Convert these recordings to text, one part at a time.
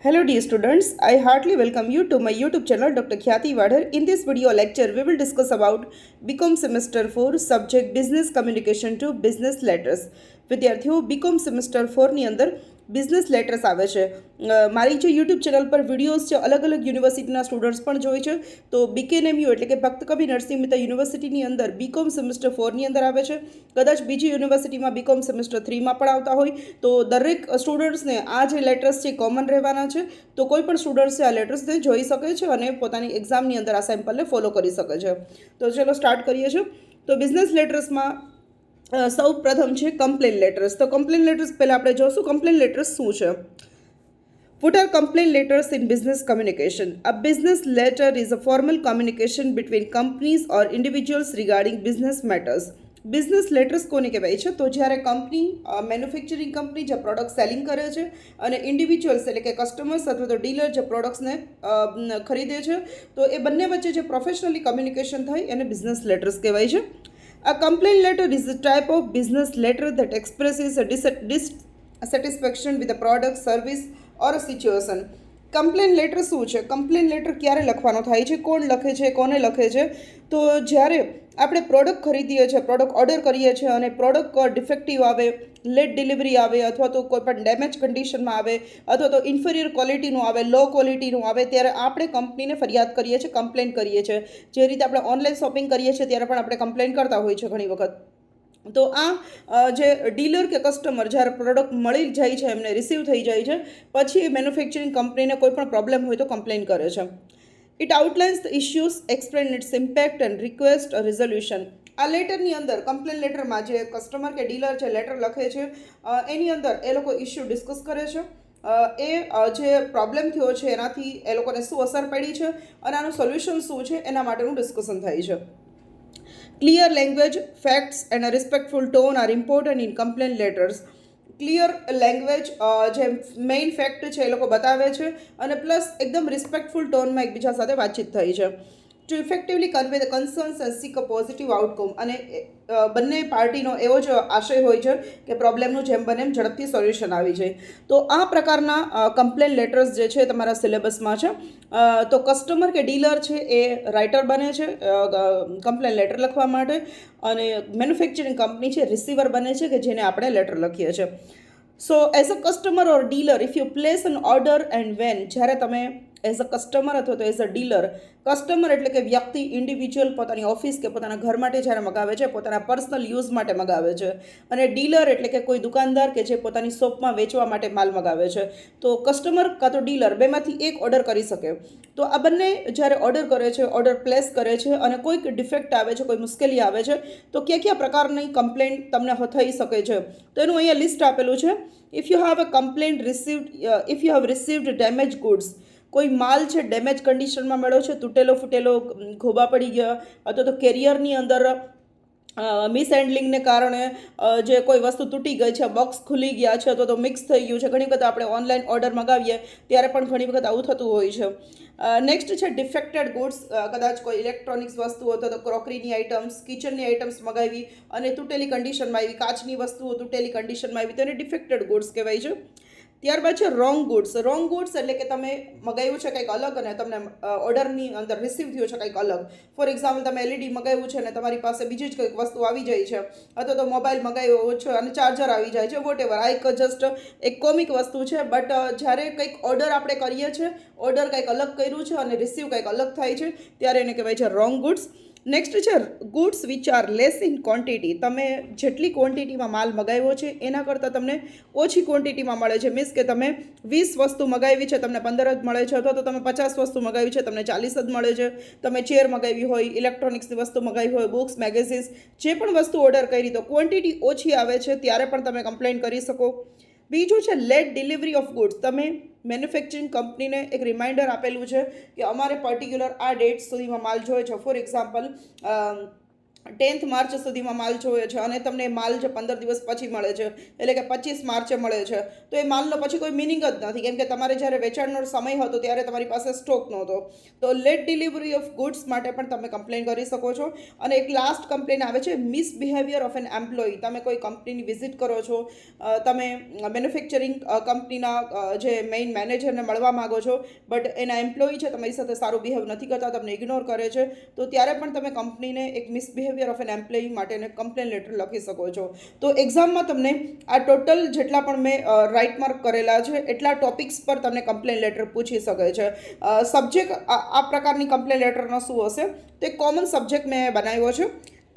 Hello dear students, I heartily welcome you to my YouTube channel Dr. Khyati Wadhar. In this video lecture, we will discuss about BCom Semester 4 subject Business Communication to Business Letters. વિદ્યાર્થીઓ BCom semester 4ની અંદર business letters આવે છે. મારી જે YouTube channel પર videos છે અલગ અલગ યુનિવર્સિટીના સ્ટુડન્ટ્સ પણ જોઈ છે. તો બીકેએનએમયુ એટલે કે ભક્ત કવિ નરસિંહ મહેતા યુનિવર્સિટીની અંદર બીકોમ સેમેસ્ટર 4ની અંદર આવે છે. કદાચ બીજી યુનિવર્સિટીમાં બીકોમ સેમેસ્ટર 3માં પણ આવતા હોય તો દરેક સ્ટુડન્ટ્સને આ જે લેટર્સ છે કોમન રહેવાના છે. તો કોઈ પણ સ્ટુડન્ટ્સ આ લેટર્સને જોઈ શકે છે અને પોતાની એક્ઝામની અંદર આ સેમ્પલને ફોલો કરી શકે છે. તો ચલો સ્ટાર્ટ કરીએ છીએ. તો બિઝનેસ લેટર્સમાં સૌ પ્રથમ છે કમ્પ્લેન લેટર્સ. તો કમ્પ્લેન લેટર્સ પહેલાં આપણે જોઈશું કમ્પ્લેન લેટર્સ શું છે. What are complaint letters in business communication? A business letter is a formal communication between companies or individuals regarding business matters. Business letters કોને કહેવાય છે? તો જ્યારે કંપની મેન્યુફેક્ચરિંગ કંપની જે પ્રોડક્ટ સેલિંગ કરે છે અને ઇન્ડિવિજ્યુઅલ્સ એટલે કે કસ્ટમર્સ અથવા તો ડીલર જે પ્રોડક્ટ્સને ખરીદે છે તો એ બંને વચ્ચે જે પ્રોફેશનલી કમ્યુનિકેશન થાય એને બિઝનેસ લેટર્સ કહેવાય છે. A complaint letter is a type of business letter that expresses a dissatisfaction with a product, service or a situation. Complain letter શું છે? કમ્પ્લેન લેટર ક્યારે લખવાનો થાય છે, કોણ લખે છે, કોને લખે છે? તો જ્યારે આપણે પ્રોડક્ટ ખરીદીએ છીએ, પ્રોડક્ટ ઓર્ડર કરીએ છીએ અને પ્રોડક્ટ ડિફેક્ટિવ આવે, લેટ ડિલિવરી આવે અથવા તો કોઈ પણ ડેમેજ કન્ડિશનમાં આવે અથવા તો ઇન્ફિરિયર ક્વોલિટીનું આવે, લો ક્વોલિટીનું આવે ત્યારે આપણે કંપનીને ફરિયાદ કરીએ છીએ, કમ્પ્લેન કરીએ છીએ. જે રીતે આપણે ઓનલાઈન શોપિંગ કરીએ છીએ ત્યારે પણ આપણે કમ્પ્લેન કરતા હોઈએ છીએ ઘણી વખત. તો આ જે ડીલર કે કસ્ટમર જ્યારે પ્રોડક્ટ મળી જાય છે, એમને રિસીવ થઈ જાય છે, પછી મેન્યુફેક્ચરિંગ કંપનીને કોઈ પણ પ્રોબ્લેમ હોય તો કમ્પ્લેન કરે છે. It outlines the issues, explain its impact and request a resolution. આ લેટરની અંદર કમ્પ્લેન લેટરમાં જે કસ્ટમર કે ડીલર જે લેટર લખે છે એની અંદર એ લોકો ઇશ્યુ ડિસ્કસ કરે છે. એ જે પ્રોબ્લેમ થયો છે એનાથી એ લોકોને શું અસર પડી છે અને આનું સોલ્યુશન શું છે એના માટેનું ડિસ્કશન થાય છે. Clear language, facts and a respectful tone are important in complaint letters. Clear language જે મેઇન ફેક્ટ છે એ લોકો બતાવે છે અને પ્લસ એકદમ રિસ્પેક્ટફુલ ટોનમાં એકબીજા સાથે વાતચીત થઈ છે. To effectively convey the concerns and seek a positive outcome. અને બંને પાર્ટીનો એવો જ આશય હોય છે કે પ્રોબ્લેમનું જેમ બને એમ ઝડપથી સોલ્યુશન આવી જાય. તો આ પ્રકારના કમ્પ્લેન લેટર્સ જે છે તમારા સિલેબસમાં છે. તો કસ્ટમર કે ડીલર છે એ રાઇટર બને છે કમ્પ્લેન લેટર લખવા માટે અને મેન્યુફેક્ચરિંગ કંપની છે રિસીવર બને છે કે જેને આપણે લેટર લખીએ છીએ. So as a customer or dealer if you place an order and when, જ્યારે તમે એઝ અ કસ્ટમર અથવા તો એઝ અ ડીલર, કસ્ટમર એટલે કે વ્યક્તિ ઇન્ડિવિજ્યુઅલ પોતાની ઓફિસ કે પોતાના ઘર માટે જ્યારે મગાવે છે, પોતાના પર્સનલ યુઝ માટે મગાવે છે, અને ડીલર એટલે કે કોઈ દુકાનદાર કે જે પોતાની શોપમાં વેચવા માટે માલ મગાવે છે. તો કસ્ટમર કાં તો ડીલર બેમાંથી એક ઓર્ડર કરી શકે. તો આ બંને જ્યારે ઓર્ડર કરે છે, ઓર્ડર પ્લેસ કરે છે અને કોઈક ડિફેક્ટ આવે છે, કોઈ મુશ્કેલી આવે છે તો કયા પ્રકારની કમ્પ્લેન્ટ તમને થઈ શકે છે તો એનું અહીંયા લિસ્ટ આપેલું છે. If you have received damage goods, કોઈ માલ છે ડેમેજ કન્ડિશનમાં મળ્યો છે, તૂટેલો ફૂટેલો, ખોબા પડી ગયા અથવા તો કેરિયરની અંદર મિસહેન્ડલિંગને કારણે જે કોઈ વસ્તુ તૂટી ગઈ છે, બોક્સ ખુલી ગયા છે અથવા તો મિક્સ થઈ ગયું છે. ઘણી વખત આપણે ઓનલાઈન ઓર્ડર મગાવીએ ત્યારે પણ ઘણી વખત આવું થતું હોય છે. નેક્સ્ટ છે ડિફેક્ટેડ ગુડ્સ. કદાચ કોઈ ઇલેક્ટ્રોનિક્સ વસ્તુઓ અથવા તો ક્રોકરીની આઇટમ્સ, કિચનની આઇટમ્સ મગાવી અને તૂટેલી કન્ડિશનમાં આવી, કાચની વસ્તુઓ તૂટેલી કન્ડિશનમાં આવી તેને ડિફેક્ટેડ ગુડ્સ કહેવાય છે. ત્યારબાદ છે રોંગ ગુડ્સ. રોંગ ગુડ્સ એટલે કે તમે મગાવ્યું છે કંઈક અલગ અને તમને ઓર્ડરની અંદર રિસીવ થયું છે કંઈક અલગ. ફોર એક્ઝામ્પલ તમે એલઈડી મગાવ્યું છે અને તમારી પાસે બીજી જ કંઈક વસ્તુ આવી જાય છે, અથવા તો મોબાઈલ મગાવ્યો છે અને ચાર્જર આવી જાય છે, વોટ એવર. આ એક જસ્ટ એક કોમિક વસ્તુ છે. બટ જ્યારે કંઈક ઓર્ડર આપણે કરીએ છીએ, ઓર્ડર કંઈક અલગ કર્યું છે અને રિસીવ કંઈક અલગ થાય છે ત્યારે એને કહેવાય છે રોંગ ગુડ્સ. નેક્સ્ટ છે goods which are less in quantity. તમે જેટલી ક્વોન્ટિટીમાં માલ મગાવ્યો છે એના કરતાં તમને ઓછી ક્વોન્ટિટીમાં મળે છે. મીન્સ કે તમે 20 વસ્તુ મગાવી છે, તમને 15 જ મળે છે, અથવા તો તમે 50 વસ્તુ મગાવી છે, તમને 40 જ મળે છે. તમે ચેર મગાવી હોય, ઇલેક્ટ્રોનિક્સની વસ્તુ મગાવી હોય, બુક્સ, મેગેઝિન્સ, જે પણ વસ્તુ ઓર્ડર કરી તો ક્વોન્ટિટી ઓછી આવે છે ત્યારે પણ તમે કમ્પ્લેન કરી શકો. બીજું છે લેટ ડિલિવરી ઓફ ગુડ્સ. તમે મેન્યુફેક્ચરિંગ કંપનીને એક રિમાઇન્ડર આપેલું છે કે અમારે પર્ટિક્યુલર આ ડેટ સુધીમાં માલ જોઈએ છે. ફોર એક્ઝામ્પલ 10th માર્ચ સુધીમાં માલ જોઈએ છે અને તમને માલ જે 15 દિવસ પછી મળે છે, એટલે કે 25 માર્ચે મળે છે, તો એ માલનો પછી કોઈ મિનિંગ જ નથી, કેમ કે તમારે જ્યારે વેચાણનો સમય હતો ત્યારે તમારી પાસે સ્ટોક નહોતો. તો લેટ ડિલિવરી ઓફ ગુડ્સ માટે પણ તમે કમ્પ્લેન કરી શકો છો. અને એક લાસ્ટ કમ્પ્લેન આવે છે મિસબિહેવિયર ઓફ એન એમ્પ્લોયી. તમે કોઈ કંપનીની વિઝિટ કરો છો, તમે મેન્યુફેક્ચરિંગ કંપનીના જે મેઇન મેનેજરને મળવા માગો છો, બટ એના એમ્પ્લોયી છે તમારી સાથે સારું બિહેવ નથી કરતા, તમને ઇગ્નોર કરે છે, તો ત્યારે પણ તમે કંપનીને એક મિસબિહેવિયર ઓફ એન એમ્પ્લોયી માટેને કમ્પ્લેન લેટર લખી શકો છો. તો એક્ઝામમાં તમને આ ટોટલ જેટલા પણ મેં રાઇટ માર્ક કરેલા છે એટલા ટોપિક્સ પર તમને કમ્પ્લેન લેટર પૂછી શકે છે. સબ્જેક્ટ આ પ્રકારની કમ્પ્લેન લેટરનો શું હશે, તો એક કોમન સબ્જેક્ટ મેં બનાવ્યો છે,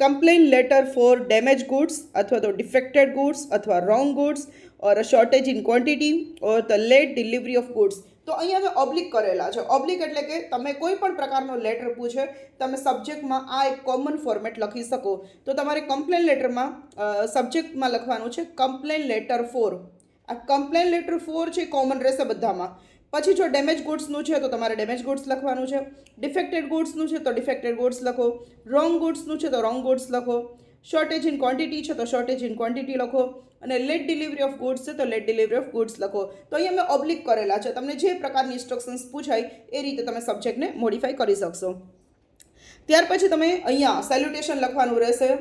complain letter for damage goods અથવા તો ડિફેક્ટેડ ગુડ્સ અથવા wrong goods or shortage in quantity or the late delivery of goods. તો અહીંયા મેં ઓબ્લિક કરેલા છે. ઓબ્લિક એટલે કે તમે કોઈ પણ પ્રકારનો લેટર પૂછે, તમે સબ્જેક્ટમાં આ એક કોમન ફોર્મેટ લખી શકો. તો તમારે કમ્પ્લેન લેટરમાં સબ્જેક્ટમાં લખવાનું છે કમ્પ્લેન લેટર ફોર. આ કમ્પ્લેન લેટર ફોર છે કોમન રહેશે બધામાં. પછી જો ડેમેજ ગુડ્સનું છે તો તમારે ડેમેજ ગુડ્સ લખવાનું છે, ડિફેક્ટેડ ગુડ્સનું છે તો ડિફેક્ટેડ ગુડ્સ લખો, રોંગ ગુડ્સનું છે તો રોંગ ગુડ્સ લખો, શોર્ટેજ ઇન ક્વોન્ટિટી છે તો શોર્ટેજ ઇન ક્વોન્ટિટી લખો, અને લેટ ડિલિવરી ઓફ ગુડ્સ છે તો લેટ ડિલિવરી ઓફ ગુડ્સ લખો. તો અહીંયા મેં ઓબ્લિક કરેલા છે. તમને જે પ્રકારની ઇન્સ્ટ્રક્શન્સ પૂછાય એ રીતે તમે સબ્જેક્ટને મોડિફાઈ કરી શકશો. ત્યાર પછી તમે અહીંયા સેલ્યુટેશન લખવાનું રહેશે.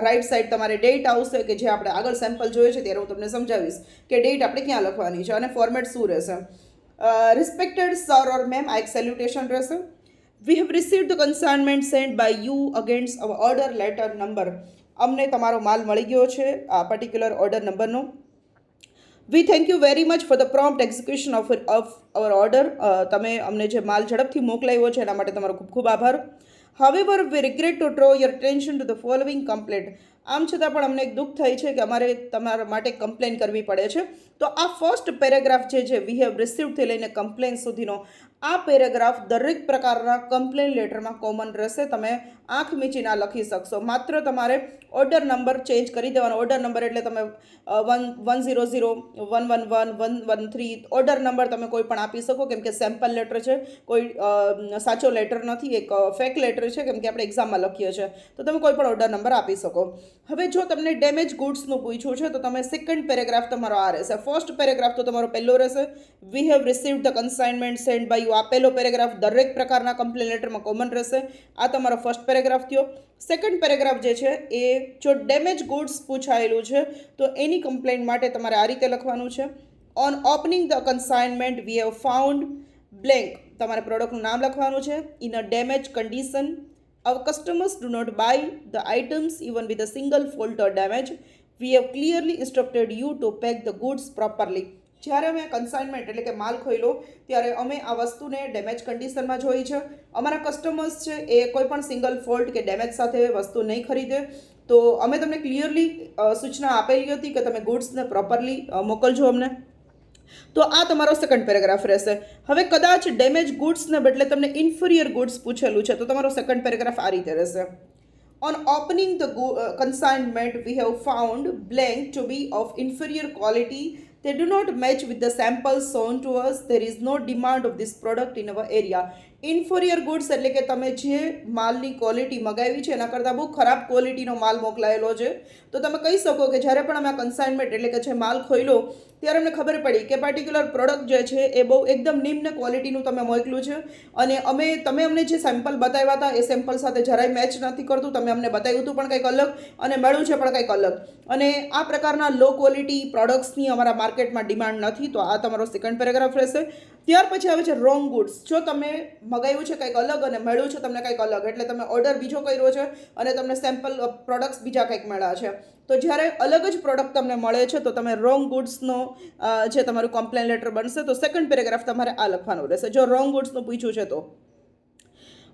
રાઈટ સાઈડ તમારે ડેટ આવશે, કે જે આપણે આગળ સેમ્પલ જોઈએ છે ત્યારે હું તમને સમજાવીશ કે ડેટ આપણે ક્યાં લખવાની છે અને ફોર્મેટ શું રહેશે. રિસ્પેક્ટેડ સર ઓર મેમ, આ એક સેલ્યુટેશન રહેશે. We have received the consignment sent by you against our order letter number. અમને તમારો માલ મળી ગયો છે આ પર્ટિક્યુલર ઓર્ડર નંબરનો. વી thank you very much for the prompt execution of our order. તમે અમને જે માલ ઝડપથી મોકલાવ્યો છે એના માટે તમારો ખૂબ ખૂબ આભાર. However, we regret to draw your attention to the following complaint. આમ છતાં પણ અમને એક દુઃખ થાય છે કે અમારે તમારા માટે કમ્પ્લેન કરવી પડે છે. તો આ ફર્સ્ટ પેરેગ્રાફ જે છે વી હેવ રિસીવ્ડથી લઈને કમ્પ્લેન સુધીનો આ પેરેગ્રાફ દરેક પ્રકારના કમ્પ્લેન લેટરમાં કોમન રહેશે. તમે આંખ મીચીને આ લખી શકશો. માત્ર તમારે ઓર્ડર નંબર ચેન્જ કરી દેવાનો. ઓર્ડર નંબર એટલે તમે 100, 111, 113 ઓર્ડર નંબર તમે કોઈ પણ આપી શકો, કેમ કે સેમ્પલ લેટર છે, કોઈ સાચો લેટર નથી, એક ફેક લેટર છે, કેમ કે આપણે એક્ઝામમાં લખીએ છીએ. તો તમે કોઈ પણ ઓર્ડર નંબર આપી શકો. હવે જો તમને ડેમેજ ગુડ્સનું પૂછ્યું છે તો તમે સેકન્ડ પેરેગ્રાફ તમારો આ રહેશે. ફર્સ્ટ પેરેગ્રાફ તો તમારો પહેલો રહેશે, we have received the consignment send by you. આ પહેલો પેરેગ્રાફ દરેક પ્રકારના કમ્પ્લેન લેટરમાં કોમન રહેશે. આ તમારો ફર્સ્ટ પેરેગ્રાફ થયો. સેકન્ડ પેરેગ્રાફ જે છે એ જો ડેમેજ ગુડ્સ પૂછાયેલું છે તો એની કમ્પ્લેન માટે તમારે આ રીતે લખવાનું છે. On opening the consignment we have found blank. તમારે પ્રોડક્ટનું નામ લખવાનું છે. In a damage condition. Our customers do not buy the items even with a single fault or damage. We have clearly instructed you to pack the goods properly. જ્યારે અમે consignment એટલે કે માલ ખોલ્યો ત્યારે અમે આ વસ્તુને ડેમેજ કન્ડિશનમાં જોઈ છે. અમારા કસ્ટમર્સ છે એ કોઈ પણ સિંગલ ફોલ્ટ કે ડેમેજ સાથે વસ્તુ નહીં ખરીદે. તો અમે તમને ક્લિયરલી સૂચના આપેલી હતી કે તમે ગુડ્સને પ્રોપરલી મોકલજો અમને. તો આ તમારો સેકન્ડ પેરેગ્રાફ રહેશે. હવે કદાચ ડેમેજ ગુડ્સને બદલે તમને ઇન્ફિરિયર ગુડ્સ પૂછેલું છે તો તમારો સેકન્ડ પેરેગ્રાફ આ રીતે રહેશે. On opening the consignment we have found blank to be of inferior quality. They do not match with the samples shown to us. There is no demand of this product in our area. Inferior goods એટલે કે તમે જે માલની quality મગાવી છે એના કરતાં બહુ ખરાબ ક્વોલિટીનો માલ મોકલાયેલો છે. તો તમે કહી શકો કે જ્યારે પણ અમે આ કન્સાઇનમેન્ટ એટલે કે જે માલ ખોલ્યો ત્યારે અમને ખબર પડી કે પર્ટિક્યુલર પ્રોડક્ટ જે છે એ બહુ એકદમ નિમ્ન ક્વોલિટીનું તમે મોકલ્યું છે અને તમે અમને જે સેમ્પલ બતાવ્યા હતા એ સેમ્પલ સાથે જરાય મેચ નથી કરતું. તમે અમને બતાવ્યું હતું પણ કંઈક અલગ અને મળ્યું છે પણ કંઈક અલગ. અને આ પ્રકારના લો ક્વોલિટી પ્રોડક્ટ્સની અમારા માર્કેટમાં ડિમાન્ડ નથી. તો આ તમારો સેકન્ડ પેરેગ્રાફ રહેશે. ત્યાર પછી આવે છે રોંગ ગુડ્સ. જો તમે મગાવ્યું છે કંઈક અલગ અને મળ્યું છે તમને કંઈક અલગ, એટલે તમે ઓર્ડર બીજો કર્યો છે અને તમને સેમ્પલ પ્રોડક્ટ્સ બીજા કંઈક મળ્યા છે. તો જ્યારે અલગ જ પ્રોડક્ટ તમને મળે છે તો તમે રોંગ ગુડ્સનો જે તમારું કમ્પ્લેન લેટર બનશે તો સેકન્ડ પેરેગ્રાફ તમારે આ લખવાનું રહેશે જો રોંગ ગુડ્સનું પૂછ્યું છે તો.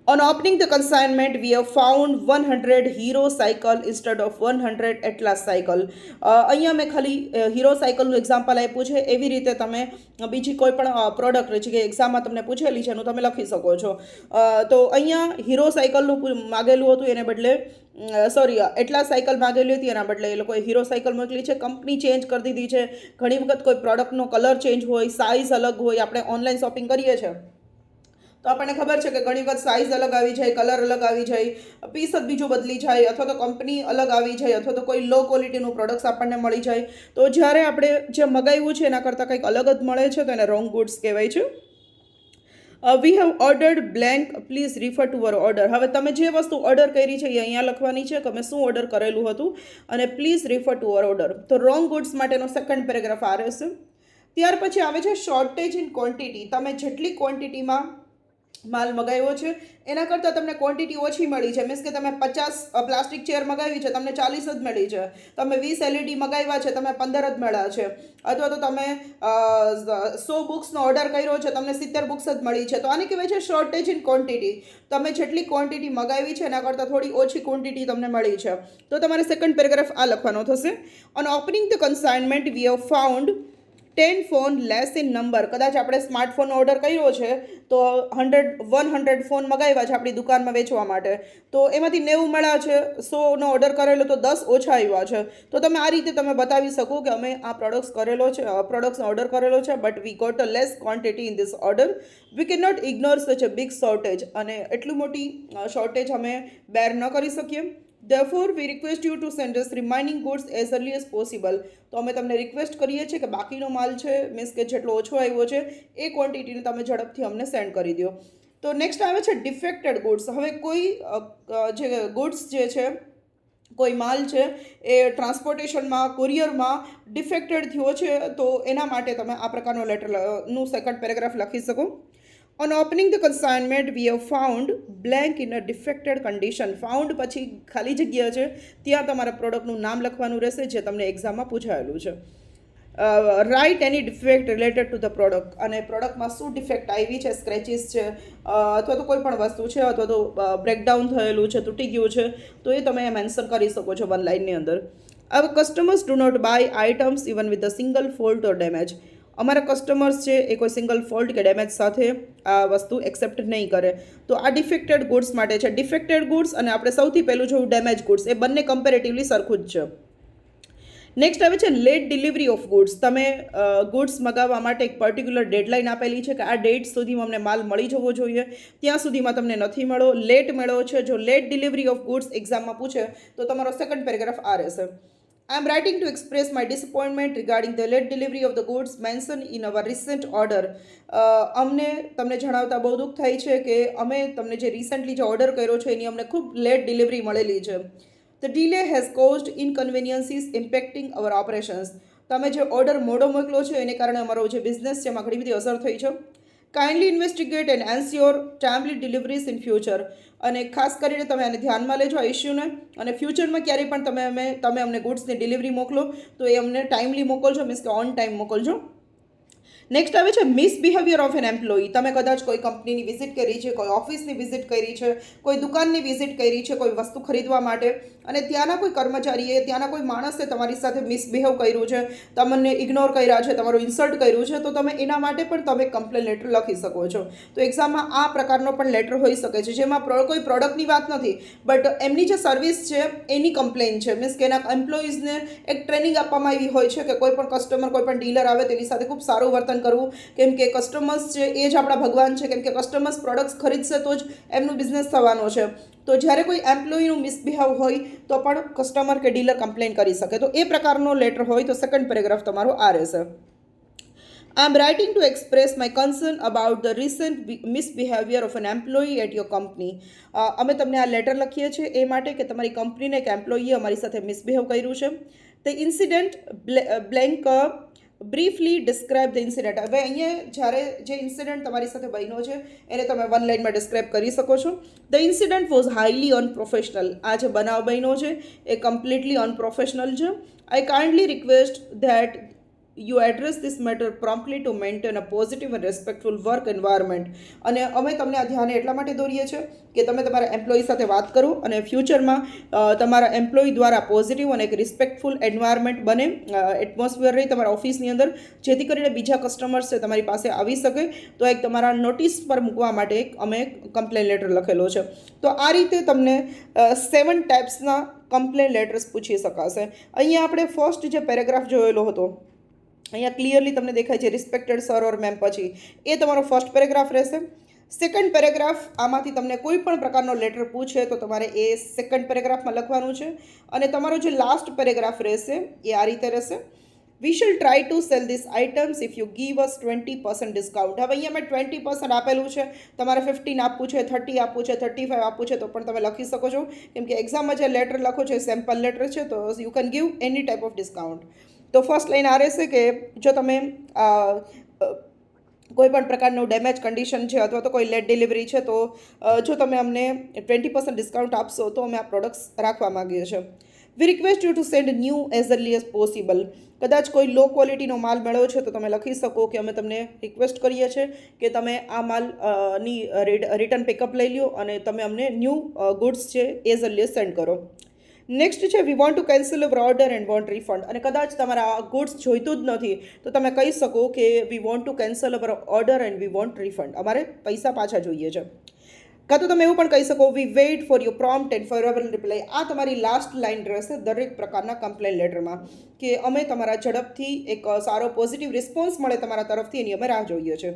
On opening the consignment, we have found 100 Hero cycle instead of 100 Atlas cycle. અહીંયા મેં ખાલી હીરો સાયકલનું એક્ઝામ્પલ આપ્યું છે. એવી રીતે તમે બીજી કોઈ પણ પ્રોડક્ટ છે કે એક્ઝામમાં તમને પૂછેલી છે એનું તમે લખી શકો છો. તો અહીંયા હીરો સાયકલનું માગેલું હતું એને બદલે એટલા સાયકલ માગેલી હતી એના બદલે એ લોકોએ હીરો સાયકલ મોકલી છે. કંપની ચેન્જ કરી દીધી છે. ઘણી વખત કોઈ પ્રોડક્ટનો કલર ચેન્જ હોય, સાઇઝ અલગ હોય. આપણે ઓનલાઈન શોપિંગ કરીએ છીએ તો આપણને ખબર છે કે ઘણી વખત સાઇઝ અલગ આવી જાય, કલર અલગ આવી જાય, પીસ જ બીજું બદલી જાય, અથવા તો કંપની અલગ આવી જાય, અથવા તો કોઈ લો ક્વોલિટીનું પ્રોડક્ટ્સ આપણને મળી જાય. તો જ્યારે આપણે જે મગાવ્યું છે એના કરતાં કંઈક અલગ જ મળે છે તો એને રોંગ ગુડ્સ કહેવાય છે. We have ordered blank, please refer to our order. હવે તમે જે વસ્તુ ઓર્ડર કરી છે એ અહીંયા લખવાની છે કે અમે શું ઓર્ડર કરેલું હતું, અને please refer to our order. તો રોંગ ગુડ્સ માટેનો સેકન્ડ પેરેગ્રાફ આ રહેશે. ત્યાર પછી આવે છે શોર્ટેજ ઇન ક્વોન્ટિટી. તમે જેટલી ક્વોન્ટિટીમાં માલ મગાવ્યો છે એના કરતાં તમને ક્વોન્ટિટી ઓછી મળી છે. મીન્સ કે તમે 50 પ્લાસ્ટિક ચેર મગાવી છે, તમને 40 જ મળી છે. તમે 20 LED મગાવ્યા છે, તમે 15 જ મળ્યા છે. અથવા તો તમે 100 બુક્સનો ઓર્ડર કર્યો છે, તમને 70 બુક્સ જ મળી છે. તો આને કહેવાય છે શોર્ટેજ ઇન ક્વોન્ટિટી. તમે જેટલી ક્વોન્ટિટી મગાવી છે એના કરતાં થોડી ઓછી ક્વોન્ટિટી તમને મળી છે. તો તમારે સેકન્ડ પેરેગ્રાફ આ લખવાનો થશે. On opening the consignment we have found 10 phone less in number. કદાચ આપણે સ્માર્ટફોનનો ઓર્ડર કર્યો છે તો 100 ફોન મગાવ્યા છે આપણી દુકાનમાં વેચવા માટે, તો એમાંથી 90 મળ્યા છે. 100નો ઓર્ડર કરેલો તો 10 ઓછા આવ્યા છે. તો તમે આ રીતે તમે બતાવી શકો કે અમે આ પ્રોડક્ટ્સનો ઓર્ડર કરેલો છે, but we got a less quantity in this order. We can not ignore such a big shortage. અને એટલી મોટી શોર્ટેજ અમે બેર ન કરી શકીએ. Therefore, we request you to send us remaining goods as early as possible. તો અમે તમને રિક્વેસ્ટ કરીએ છીએ કે બાકીનો માલ છે, મીન્સ કે જેટલો ઓછો આવ્યો છે એ ક્વોન્ટિટીને તમે ઝડપથી અમને સેન્ડ કરી દો. તો નેક્સ્ટ આવે છે ડિફેક્ટેડ ગુડ્સ. હવે કોઈ જે ગુડ્સ જે છે, કોઈ માલ છે એ ટ્રાન્સપોર્ટેશનમાં, કુરિયરમાં ડિફેક્ટેડ થયો છે, તો એના માટે તમે આ પ્રકારનો લેટરનું સેકન્ડ પેરેગ્રાફ લખી શકો. On opening the consignment, we have found blank in a defected condition. Found પછી ખાલી જગ્યા છે, ત્યાં તમારા પ્રોડક્ટનું નામ લખવાનું રહેશે જે તમને એક્ઝામમાં પૂછાયેલું છે. Write any defect related to the product. અને પ્રોડક્ટમાં શું ડિફેક્ટ આવી છે, સ્ક્રેચીસ છે, અથવા તો કોઈ પણ વસ્તુ છે, અથવા તો બ્રેકડાઉન થયેલું છે, તૂટી ગયું છે, તો એ તમે મેન્શન કરી શકો છો વન લાઇનની અંદર. હવે customers do not buy items even with a single fault or damage. અમારા કસ્ટમર્સ છે એ કોઈ સિંગલ ફોલ્ટ કે ડેમેજ સાથે આ વસ્તુ એક્સેપ્ટ નહીં કરે. તો આ ડિફેક્ટેડ ગુડ્સ માટે છે. ડિફેક્ટેડ ગુડ્સ અને આપણે સૌથી પહેલું જોયું ડેમેજ ગુડ્સ, એ બંને કમ્પેરેટિવલી સરખું જ છે. નેક્સ્ટ આવે છે લેટ ડિલિવરી ઓફ ગુડ્સ. તમે ગુડ્સ મગાવવા માટે એક પર્ટિક્યુલર ડેડલાઇન આપેલી છે કે આ ડેટ સુધીમાં અમને માલ મળી જવો જોઈએ, ત્યાં સુધીમાં તમને નથી મળ્યો, લેટ મળ્યો છે. જો લેટ ડિલિવરી ઓફ ગુડ્સ એક્ઝામમાં પૂછે તો તમારો સેકન્ડ પેરેગ્રાફ આ રહેશે. I am writing to express my disappointment regarding the late delivery of the goods mentioned in our recent order. અમને તમને જણાવતા બહુ દુઃખ થાય છે કે અમે તમને જે રિસન્ટલી જે ઓર્ડર કર્યો છે એની અમને ખૂબ લેટ ડિલિવરી મળેલી છે. The delay has caused inconveniences impacting our operations. તમે જે ઓર્ડર મોડો મોકલો છો એને કારણે અમારો જે બિઝનેસ છે એમાં ઘણી બધી અસર થઈ છે. Kindly investigate and ensure timely deliveries in future. અને ખાસ કરીને તમે આને ધ્યાનમાં લેજો આ ઇસ્યુને, અને ફ્યુચરમાં ક્યારેય પણ તમે અમને ગુડ્સની ડિલિવરી મોકલો તો એ અમને ટાઈમલી મોકલજો, મીન્સ કે ઓન ટાઈમ મોકલજો. નેક્સ્ટ આવે છે મિસબિહેવિયર ઓફ એન એમ્પ્લોયી. તમે કદાચ કોઈ કંપનીની વિઝિટ કરી છે, કોઈ ઓફિસની વિઝિટ કરી છે, કોઈ દુકાનની વિઝિટ કરી છે કોઈ વસ્તુ ખરીદવા માટે, અને ત્યાંના કોઈ કર્મચારીએ, ત્યાંના કોઈ માણસે તમારી સાથે મિસબિહેવ કર્યું છે, તમને ઇગ્નોર કર્યા છે, તમારું ઇન્સલ્ટ કર્યું છે, તો તમે એના માટે પણ તમે કમ્પ્લેન લેટર લખી શકો છો. તો એક્ઝામમાં આ પ્રકારનો પણ લેટર હોઈ શકે છે જેમાં કોઈ પ્રોડક્ટની વાત નથી, બટ એમની જે સર્વિસ છે એની કમ્પ્લેન છે. મીન્સ કે એના એમ્પ્લોઈઝને એક ટ્રેનિંગ આપવામાં આવી હોય છે કે કોઈ પણ કસ્ટમર, કોઈ પણ ડીલર આવે તેની સાથે ખૂબ સારું વર્તન કરવું, કેમ કે કસ્ટમર્સ છે એ જ આપણા ભગવાન છે, કેમ કે કસ્ટમર્સ પ્રોડક્ટ્સ ખરીદશે તો જ એમનું બિઝનેસ થવાનો છે. તો જ્યારે કોઈ એમ્પ્લોયીનું મિસબિહેવ હોય તો પણ કસ્ટમર કે ડીલર કમ્પ્લેન કરી શકે. તો એ પ્રકારનો લેટર હોય તો સેકન્ડ પેરેગ્રાફ તમારો આ રહેશે. I am writing to express my concern about the recent misbehavior of an employee at your company. અમે તમને આ લેટર લખીએ છીએ એ માટે કે તમારી કંપનીને એક એમ્પ્લોયીએ અમારી સાથે મિસબિહેવ કર્યું છે. The incident blank briefly describe the incident. હવે અહીંયા જ્યારે જે ઇન્સિડન્ટ તમારી સાથે બન્યો છે એને તમે વન લાઇનમાં ડિસ્ક્રાઇબ કરી શકો છો. The incident was highly unprofessional. આ જે બનાવ બન્યો છે એ કમ્પ્લીટલી અનપ્રોફેશનલ છે. I kindly request that you address this matter promptly to maintain a positive and respectful work environment. અને અમે તમને આ ધ્યાને એટલા માટે દોરીએ છીએ કે તમે તમારા એમ્પ્લોયી સાથે વાત કરો અને ફ્યુચરમાં તમારા એમ્પ્લોયી દ્વારા પોઝિટિવ અને એક રિસ્પેક્ટફુલ એન્વાયરમેન્ટ બને, એટમોસ્ફિયર રહે તમારા ઓફિસની અંદર, જેથી કરીને બીજા કસ્ટમર્સ છે તમારી પાસે આવી શકે. તો એક તમારા નોટિસ પર મૂકવા માટે અમે કમ્પ્લેન લેટર લખેલો છે. તો આ રીતે તમને 7 ટાઈપ્સના કમ્પ્લેન લેટર્સ પૂછી શકાશે. અહીંયા આપણે ફર્સ્ટ જે પેરેગ્રાફ જોયેલો હતો અહીંયા ક્લિયરલી તમને દેખાય છે રિસ્પેક્ટેડ સર ઓર મેમ, પછી એ તમારો ફર્સ્ટ પેરેગ્રાફ રહેશે. સેકન્ડ પેરેગ્રાફ, આમાંથી તમને કોઈ પણ પ્રકારનો લેટર પૂછે તો તમારે એ સેકન્ડ પેરેગ્રાફમાં લખવાનું છે. અને તમારો જે લાસ્ટ પેરેગ્રાફ રહેશે એ આ રીતે રહેશે: we shall try to sell this items if you give us 20% discount. હવે અહીંયા મેં 20% આપેલું છે, તમારે 15 આપવું છે, 30 આપવું છે, 35 આપવું છે તો પણ તમે લખી શકો છો, કેમ કે એક્ઝામમાં જે લેટર લખો છો એ સેમ્પલ લેટર છે, તો you can give any type of discount. તો ફર્સ્ટ લાઈન આ રહેશે કે જો તમે કોઈ પણ પ્રકારનું ડેમેજ કન્ડિશન છે અથવા તો કોઈ લેટ ડિલિવરી છે તો જો તમે અમને 20% ડિસ્કાઉન્ટ આપશો તો અમે આ પ્રોડક્ટ્સ રાખવા માગીએ છીએ. We request you to send new as early as possible. કદાચ કોઈ લો ક્વોલિટીનો માલ મેળવો છો તો તમે લખી શકો કે અમે તમને રિક્વેસ્ટ કરીએ છીએ કે તમે આ માલની રિટર્ન પિકઅપ લઈ લો અને તમે અમને ન્યૂ ગુડ્સ છે એઝ અર્લી એઝ સેન્ડ કરો. નેક્સ્ટ છે we want to cancel our order and want refund. અને કદાચ તમારા આ ગુડ્સ જોઈતું જ નથી તો તમે કહી શકો કે we want to cancel our order and we want refund. અમારે પૈસા પાછા જોઈએ છે. કાં તો તમે એવું પણ કહી શકો we wait for your prompt and favourable reply. આ તમારી લાસ્ટ લાઇન રહેશે દરેક પ્રકારના કમ્પ્લેન લેટરમાં, કે અમે તમારા ઝડપથી એક સારો પોઝિટિવ રિસ્પોન્સ મળે તમારા તરફથી એની અમે રાહ જોઈએ છે.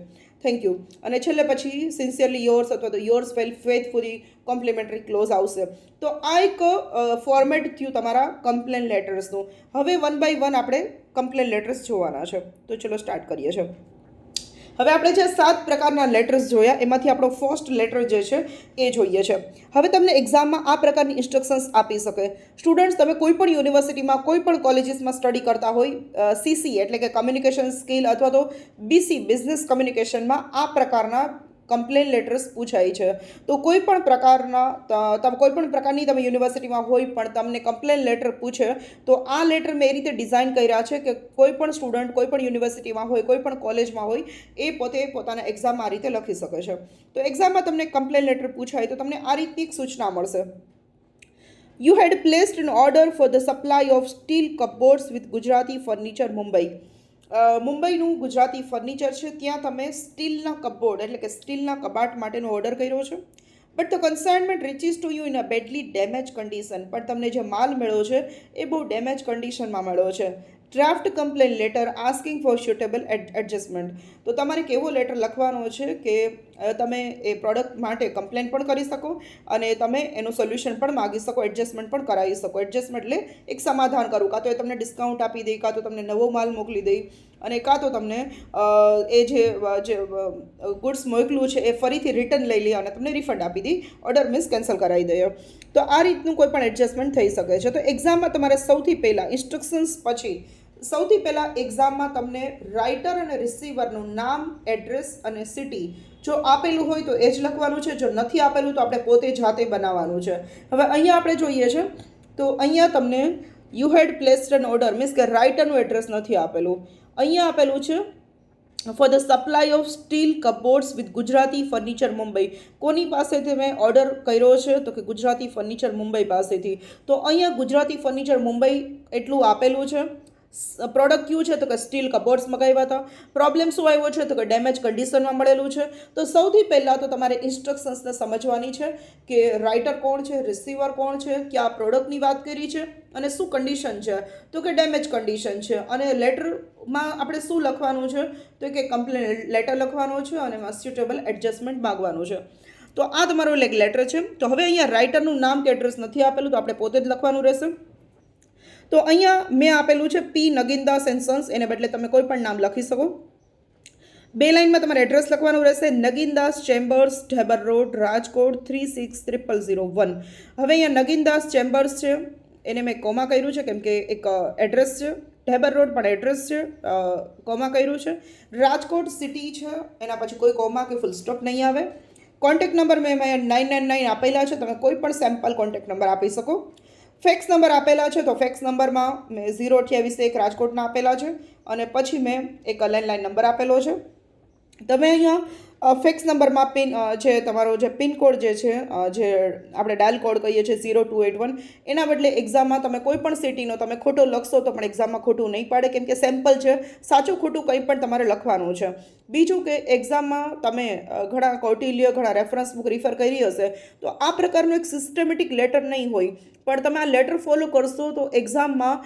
Thank you. અને છેલ્લે પછી સિન્સિયરલી યોર્સ અથવા તો યોર્સ ફેથફુલી કોમ્પ્લિમેન્ટરી ક્લોઝ આવશે. તો આ એક ફોર્મેટ થયું તમારા કમ્પ્લેન લેટર્સનું. હવે વન બાય વન આપણે કમ્પ્લેન લેટર્સ જોવાના છે. તો ચલો સ્ટાર્ટ કરીએ છીએ. હવે આપણે જે 7 પ્રકારના લેટર્સ જોયા એમાંથી આપણો ફર્સ્ટ લેટર જે છે એ જોઈએ છે. હવે તમને એક્ઝામમાં આ પ્રકારની ઇન્સ્ટ્રક્શન્સ આપી શકે. સ્ટુડન્ટ્સ, તમે કોઈ પણ યુનિવર્સિટીમાં કોઈ પણ કોલેજીસમાં સ્ટડી કરતા હોય, સીસી એટલે કે કમ્યુનિકેશન સ્કિલ અથવા તો બીસી બિઝનેસ કમ્યુનિકેશનમાં આ પ્રકારના કમ્પ્લેન લેટર્સ પૂછાય છે. તો કોઈ પણ પ્રકારની તમે યુનિવર્સિટીમાં હોય પણ તમને કમ્પ્લેન લેટર પૂછે તો આ લેટર મેં એ રીતે ડિઝાઇન કર્યા છે કે કોઈ પણ સ્ટુડન્ટ કોઈ પણ યુનિવર્સિટીમાં હોય, કોઈ પણ કોલેજમાં હોય, એ પોતે પોતાના એક્ઝામમાં આ રીતે લખી શકે છે. તો એક્ઝામમાં તમને કમ્પ્લેન લેટર પૂછાય તો તમને આ રીતની એક સૂચના મળશે: you had placed an order for the supply of steel cupboards with Gujarati furniture Mumbai. મુંબઈનું ગુજરાતી ફર્નિચર છે, ત્યાં તમે સ્ટીલના કપબોર્ડ એટલે કે સ્ટીલના કબાટ માટેનો ઓર્ડર કર્યો છે. But the consignment reaches to you in a badly damage condition. પણ તમને જે માલ મળ્યો છે એ બહુ ડેમેજ કન્ડિશનમાં મળ્યો છે. Draft complain letter asking for suitable adjustment. તો તમારે કેવો લેટર લખવાનો છે કે તમે એ પ્રોડક્ટ માટે કમ્પ્લેન પણ કરી શકો અને તમે એનું સોલ્યુશન પણ માગી શકો, એડજસ્ટમેન્ટ પણ કરાવી શકો. એડજસ્ટમેન્ટ એટલે એક સમાધાન કરવું, કાં તો એ તમને ડિસ્કાઉન્ટ આપી દે, કાં તો તમને નવો માલ મોકલી દે, અને કાં તો તમને એ જે ગુડ્સ મોકલું છે એ ફરીથી રિટર્ન લઈ લે અને તમને રિફંડ આપી દે, ઓર્ડર મિસ કેન્સલ કરાવી દે. તો આ રીતનું કોઈ પણ એડજસ્ટમેન્ટ થઈ શકે છે. તો એક્ઝામમાં તમારે સૌથી પહેલાં ઇન્સ્ટ્રક્શન્સ પછી સૌથી પહેલાં એક્ઝામમાં તમને રાઇટર અને રિસીવરનું નામ, એડ્રેસ અને સિટી જો આપેલું હોય તો એ જ લખવાનું છે. જો નથી આપેલું તો આપણે પોતે જાતે બનાવવાનું છે. હવે અહીંયા આપણે જોઈએ છે તો અહીંયા તમને you had placed an order means કે રાઇટરનું એડ્રેસ નથી આપેલું. અહીંયા આપેલું છે for the supply of steel cupboards with Gujarati furniture Mumbai. કોની પાસેથી મેં ઓર્ડર કર્યો છે તો કે ગુજરાતી ફર્નિચર મુંબઈ પાસેથી. તો અહીંયા ગુજરાતી ફર્નિચર મુંબઈ એટલું આપેલું છે. પ્રોડક્ટ કયું છે તો કે સ્ટીલ કપબોર્ડ્સ મંગાવ્યા હતા. પ્રોબ્લેમ શું આવ્યો છે તો કે ડેમેજ કન્ડિશનમાં મળેલું છે. તો સૌથી પહેલાં તો તમારે ઇન્સ્ટ્રક્શન્સને સમજવાની છે કે રાઇટર કોણ છે, રિસીવર કોણ છે, કયા પ્રોડક્ટની વાત કરી છે અને શું કન્ડિશન છે તો કે ડેમેજ કન્ડિશન છે. અને લેટરમાં આપણે શું લખવાનું છે તો કે કમ્પ્લેન લેટર લખવાનું છે અને એમાં સ્યુટેબલ એડજસ્ટમેન્ટ માગવાનું છે. તો આ તમારો લેટર છે. તો હવે અહીંયા રાઇટરનું નામ કે એડ્રેસ નથી આપેલું તો આપણે પોતે જ લખવાનું રહેશે. તો અહીંયા મેં આપેલું છે પી નગીનદાસ એન્ડ સન્સ, એને બદલે તમે કોઈ પણ નામ લખી શકો. 2 લાઇનમાં તમારે એડ્રેસ લખવાનું રહેશે: નગીનદાસ ચેમ્બર્સ, ઢેબર રોડ, રાજકોટ 360001. હવે અહીંયા નગીનદાસ ચેમ્બર્સ છે એને મેં કોમા કર્યું છે કેમ કે એક એડ્રેસ છે. ઢેબર રોડ પણ એડ્રેસ છે, કોમા કર્યું છે. રાજકોટ સિટી છે, એના પછી કોઈ કોમા કે ફૂલ સ્ટોપ નહીં આવે. કોન્ટેક્ટ નંબર મેં 999 આપેલા છે, તમે કોઈ પણ સેમ્પલ કોન્ટેક્ટ નંબર આપી શકો. ફેક્સ નંબર આપેલા છે તો ફેક્સ નંબરમાં મેં 028 રાજકોટના આપેલા છે અને પછી મેં એક લેન્ડલાઇન નંબર આપેલો છે. તમે અહીંયા ફેક્સ નંબરમાં જે તમારો જે પિનકોડ જે છે જે આપણે ડાયલ કોડ કહીએ છીએ 0281, એના બદલે એક્ઝામમાં તમે કોઈ પણ સિટીનો તમે ખોટો લખશો તો પણ એક્ઝામમાં ખોટું નહીં પાડે કેમ કે સેમ્પલ છે, સાચું ખોટું કંઈ પણ તમારે લખવાનું છે. બીજું કે એક્ઝામમાં તમે ઘણા કૌટિલ્ય, ઘણા રેફરન્સ બુક રિફર કરી હશે તો આ પ્રકારનું એક સિસ્ટમેટિક લેટર નહીં હોય, પણ તમે આ લેટર ફોલો કરશો તો એક્ઝામમાં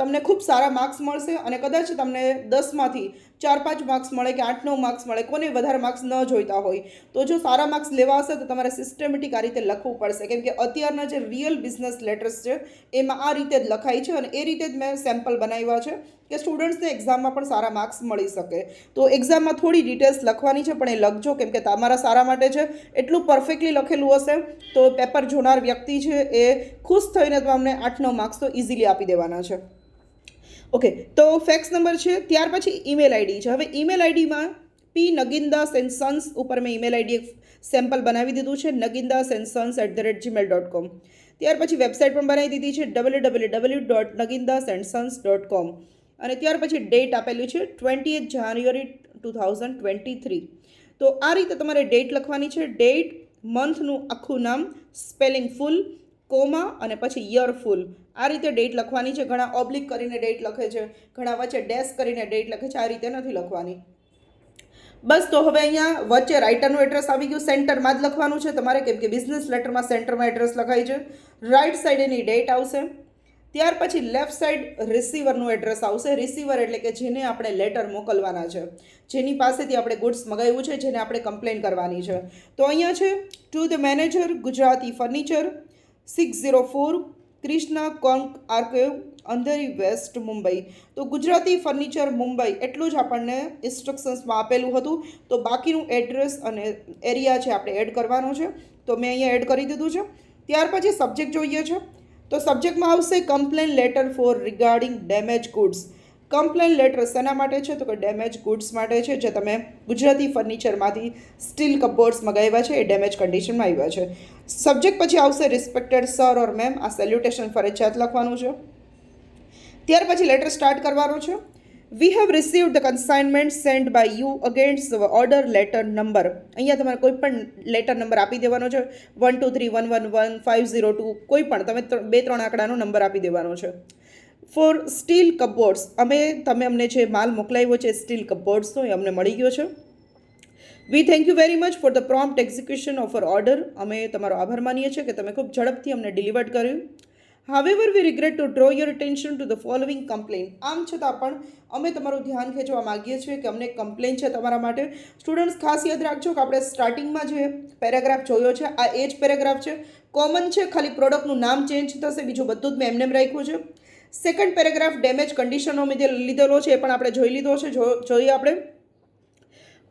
તમને ખૂબ સારા માર્ક્સ મળશે અને કદાચ તમને 10માંથી 4-5 માર્ક્સ મળે કે 8-9 માર્ક્સ મળે, કોને વધારે માર્ક્સ ન જોઈતા હોય તો જો સારા માર્ક્સ લેવા હશે તો તમારે સિસ્ટમેટિક આ રીતે લખવું પડશે, કેમ કે અત્યારના જે રિયલ બિઝનેસ લેટર્સ છે એમાં આ રીતે જ લખાય છે અને એ રીતે જ મેં સેમ્પલ બનાવ્યા છે કે સ્ટુડન્ટ્સને એક્ઝામમાં પણ સારા માર્ક્સ મળી શકે. તો એક્ઝામમાં થોડી ડિટેલ્સ લખવાની છે પણ એ લખજો, કેમ કે તમારા સારા માટે છે. એટલું પરફેક્ટલી લખેલું હશે તો પેપર જોનાર વ્યક્તિ છે એ ખુશ થઈને તમને 8-9 માર્ક્સ તો ઇઝીલી આપી દેવાના છે. ઓકે, તો ફેક્સ નંબર છે. ત્યાર પછી ઈમેલ આઈડી છે. હવે ઈમેલ આઈડીમાં p.nagindas&sons ઉપર મેં ઈમેલ આઈડી એક સેમ્પલ બનાવી દીધું છે, nagindasandsons@gmail.com. ત્યાર પછી વેબસાઇટ પણ બનાવી દીધી છે www.nagindasandsons.com અને ત્યાર પછી ડેટ આપેલું છે 20th January 2023. તો આ રીતે તમારે ડેટ લખવાની છે. ડેટ, મંથનું આખું નામ, સ્પેલિંગ ફૂલ, કોમા અને પછી યર ફૂલ. આ રીતે ડેટ લખવાની છે. ઘણા ઓબ્લિક કરીને ડેટ લખે છે, ઘણા વચ્ચે ડેશ કરીને ડેટ લખે છે. આ રીતે નથી લખવાની. બસ, તો હવે અહીંયા વચ્ચે રાઇટરનું એડ્રેસ આવી ગયું. સેન્ટરમાં જ લખવાનું છે તમારે, કેમ કે બિઝનેસ લેટરમાં સેન્ટરમાં એડ્રેસ લખાય છે. રાઇટ સાઈડ એની ડેટ આવશે. ત્યાર પછી લેફ્ટ સાઈડ રિસીવરનું એડ્રેસ આવશે. રિસીવર એટલે કે જેને આપણે લેટર મોકલવાના છે, જેની પાસેથી આપણે ગુડ્સ મંગાવ્યું છે, જેને આપણે કમ્પ્લેન કરવાની છે. તો અહીંયા છે to the manager, Gujarati furniture, 604 Krishna કોન્ક આર્કેવ, અંધેરી વેસ્ટ, મુંબઈ. તો ગુજરાતી ફર્નિચર મુંબઈ એટલું જ આપણને ઇન્સ્ટ્રક્શન્સમાં આપેલું હતું. તો બાકીનું એડ્રેસ અને એરિયા છે આપણે એડ કરવાનું છે. તો મેં અહીંયા એડ કરી દીધું છે. ત્યાર પછી સબ્જેક્ટ જોઈએ છે. તો સબ્જેક્ટમાં આવશે complain letter for regarding damage goods. Complain letter શેના માટે છે? તો કે ડેમેજ ગુડ્સ માટે છે, જે તમે ગુજરાતી ફર્નિચરમાંથી સ્ટીલ કપબોર્ડ્સ મંગાવ્યા છે, એ ડેમેજ કન્ડિશનમાં આવ્યા છે. સબ્જેક્ટ પછી આવશે રિસ્પેક્ટેડ સર ઓર મેમ. આ સેલ્યુટેશન ફરજિયાત લખવાનું છે. ત્યાર પછી લેટર સ્ટાર્ટ કરવાનું છે. We have received the consignment send by you against order letter number. અહીંયા તમારે કોઈ પણ લેટર નંબર આપી દેવાનો છે. 123111 502 કોઈ પણ તમે 2-3 આંકડાનો નંબર આપી દેવાનો છે. ફોર સ્ટીલ કપબોર્ડ્સ, તમે અમને જે માલ મોકલાવ્યો છે સ્ટીલ કપબોર્ડ્સનો એ અમને મળી ગયો છે. We thank you very much for the prompt execution of our order. અમે તમારો આભાર માનીએ છીએ કે તમે ખૂબ ઝડપથી અમને ડિલિવર્ડ કર્યું. However, we regret to draw your attention to the following complaint. આમ છતાં પણ અમે તમારું ધ્યાન ખેંચવા માગીએ છીએ કે અમને કમ્પ્લેન છે તમારા માટે. સ્ટુડન્ટ્સ ખાસ યાદ રાખજો કે આપણે સ્ટાર્ટિંગમાં જે પેરેગ્રાફ જોયો છે આ એ જ પેરેગ્રાફ છે, કોમન છે, ખાલી પ્રોડક્ટનું નામ ચેન્જ થશે, બીજું બધું જ મેં એમને રાખ્યું છે. સેકન્ડ પેરેગ્રાફ ડેમેજ કન્ડિશનનો લીધેલો છે, એ પણ આપણે જોઈ લીધો છે. જોઈએ આપણે.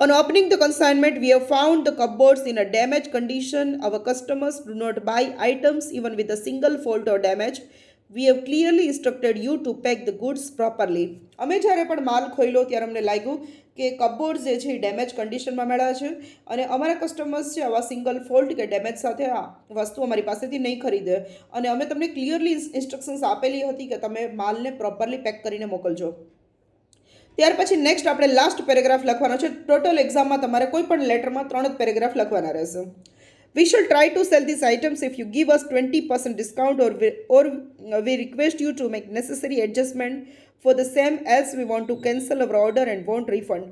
On opening the consignment, we have found the cupboards in a damaged condition. Our customers do not buy items even with a single fault or damage. We have clearly instructed you to pack the goods properly. અમે જ્યારે પણ માલ ખોલ્યો ત્યારે અમને લાગ્યું કે cupboard જે છે એ ડેમેજ કન્ડિશનમાં મળ્યા છે અને અમારા કસ્ટમર્સ છે આવા સિંગલ ફોલ્ટ કે ડેમેજ સાથે આ વસ્તુ અમારી પાસેથી નહીં ખરીદે અને અમે તમને ક્લિયરલી ઇન્સ્ટ્રક્શન્સ આપેલી હતી કે તમે માલને પ્રોપરલી પેક કરીને મોકલજો. ત્યાર પછી નેક્સ્ટ આપણે લાસ્ટ પેરેગ્રાફ લખવાનો છે. ટોટલ એક્ઝામમાં તમારે કોઈ પણ લેટરમાં 3 જ પેરેગ્રાફ લખવાના રહેશે. We shall try to sell these items if you give us 20% discount or we request you to make necessary adjustment for the same, else we want to cancel our order and want refund.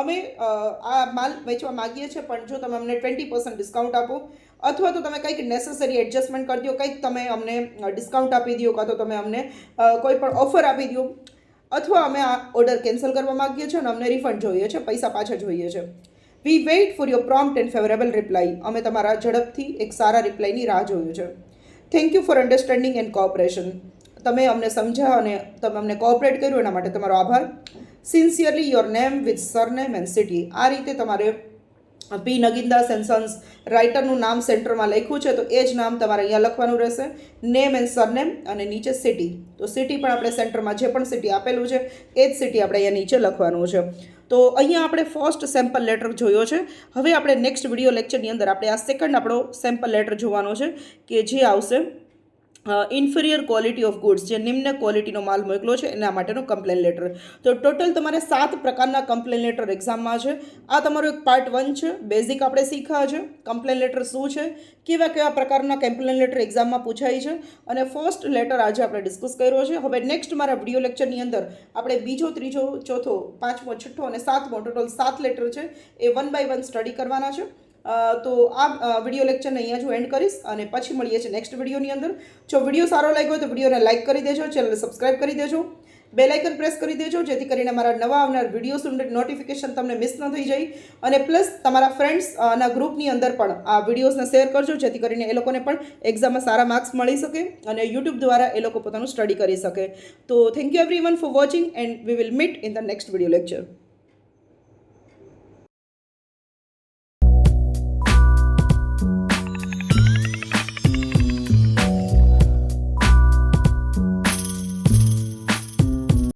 અમે આ માલ વેચવા માગીએ છીએ પણ જો તમે અમને 20% ડિસ્કાઉન્ટ આપો અથવા તો તમે કંઈક નેસેસરી એડજસ્ટમેન્ટ કરી દો, કંઈક તમે અમને ડિસ્કાઉન્ટ આપી દો કાં તો તમે અમને કોઈ પણ ઓફર આપી દો અથવા અમે આ ઓર્ડર કેન્સલ કરવા માગીએ છીએ અને અમને રિફંડ જોઈએ છે, પૈસા પાછા જોઈએ છે. We wait for your prompt and favourable reply. અમે તમારા ઝડપથી એક સારા રિપ્લાયની રાહ જોઈએ છે. Thank you for understanding and cooperation. તમે અમને સમજ્યા અને તમે અમને કોઓપરેટ કર્યું એના માટે તમારો આભાર. Sincerely your name with surname and city. આ રીતે તમારે p.nagindasandsons રાઇટરનું નામ સેન્ટરમાં લખ્યું છે તો એ જ નામ તમારે અહીંયા લખવાનું રહેશે, નેમ એન્ડ સરનેમ અને નીચે સિટી. તો સિટી પણ આપણે સેન્ટરમાં જે પણ સિટી આપેલું છે એ જ સિટી આપણે અહીંયા નીચે લખવાનું છે. તો અહીંયા આપણે ફર્સ્ટ સેમ્પલ લેટર જોયો છે. હવે આપણે નેક્સ્ટ વિડીયો લેક્ચરની અંદર આપણે આ સેકન્ડ આપણો સેમ્પલ લેટર જોવાનો છે કે જે આવશે ઇન્ફિરિયર ક્વોલિટી ઓફ ગુડ્સ, જે નિમ્ન ક્વોલિટીનો માલ મોકલો છે એના માટેનો કમ્પ્લેન લેટર. તો ટોટલ તમારે 7 પ્રકારના કમ્પ્લેન લેટર એક્ઝામમાં છે. આ તમારો એક પાર્ટ 1 છે. બેઝિક આપણે શીખ્યા છે કમ્પ્લેન લેટર શું છે, કેવા કેવા પ્રકારના કમ્પ્લેન લેટર એક્ઝામમાં પૂછાય છે અને ફર્સ્ટ લેટર આજે આપણે ડિસ્કસ કર્યો છે. હવે નેક્સ્ટ મારા વિડીયો લેક્ચરની અંદર આપણે બીજો, ત્રીજો, ચોથો, પાંચમો, છઠ્ઠો અને સાતમો ટોટલ 7 લેટર છે એ 1 by 1 સ્ટડી કરવાના છે તો આ વિડીયો લેક્ચરને અહીંયા જ હું એન્ડ કરીશ અને પછી મળીએ છીએ નેક્સ્ટ વિડીયોની અંદર. જો વિડીયો સારો લાગ્યો હોય તો વિડીયોને લાઇક કરી દેજો, ચેનલને સબસ્ક્રાઇબ કરી દેજો, બેલ આઇકન પ્રેસ કરી દેજો જેથી કરીને મારા નવા આવનાર વિડીયોઝ નોટિફિકેશન તમને મિસ ન થઈ જાય. અને પ્લસ તમારા ફ્રેન્ડ્સ ના ગ્રુપની અંદર પણ આ વિડીયોઝને શેર કરજો જેથી કરીને એ લોકોને પણ એક્ઝામમાં સારા માર્ક્સ મળી શકે અને યુટ્યુબ દ્વારા એ લોકો પોતાનું સ્ટડી કરી શકે. તો thank you everyone for watching and we will meet in the next video lecture.